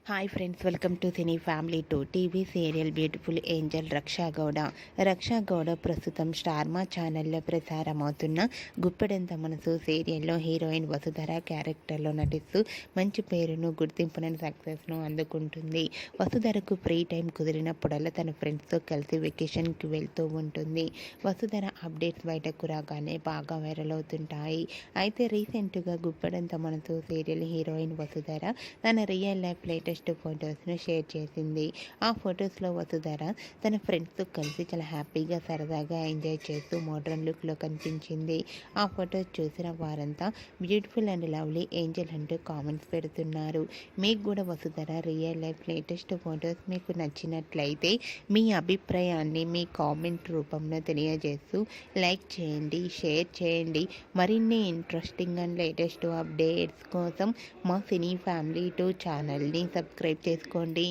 Hi friends, welcome to Cine Family Two. TV serial beautiful angel Raksha Gowda. Raksha Gowda ప్రస్తుతం స్టార్మా ఛానల్లో ప్రసారమవుతున్న గుప్పెడంత మనసు సీరియల్లో హీరోయిన్ వసుధర క్యారెక్టర్లో నటిస్తూ మంచి పేరును, గుర్తింపునని సక్సెస్ను అందుకుంటుంది. వసుధరకు ఫ్రీ టైం కుదిరినప్పుడల్లా తన ఫ్రెండ్స్తో కలిసి వెకేషన్కి వెళ్తూ ఉంటుంది. వసుధర అప్డేట్స్ బయటకు రాగానే బాగా వైరల్ అవుతుంటాయి. అయితే రీసెంట్గా గుప్పెడంత మనసు సీరియల్ హీరోయిన్ వసుధర తన రియల్ లైఫ్ లేటెస్ట్ ఫొటోస్ను షేర్ చేసింది. ఆ ఫొటోస్లో వసుధర తన ఫ్రెండ్స్తో కలిసి చాలా హ్యాపీగా, సరదాగా ఎంజాయ్ చేస్తూ మోడ్రన్ లుక్లో కనిపించింది. ఆ ఫొటోస్ చూసిన వారంతా బ్యూటిఫుల్ అండ్ లవ్లీ ఏంజల్ అంటూ కామెంట్స్ పెడుతున్నారు. మీకు కూడా Vasudhara real life latest photos మీకు నచ్చినట్లయితే మీ అభిప్రాయాన్ని మీ కామెంట్ రూపంలో తెలియజేస్తూ లైక్ చేయండి, షేర్ చేయండి. మరిన్ని ఇంట్రెస్టింగ్ అండ్ లేటెస్ట్ అప్డేట్స్ కోసం మా సినీ ఫ్యామిలీ టూ ఛానల్ని సబ్స్క్రైబ్ చేసుకోండి.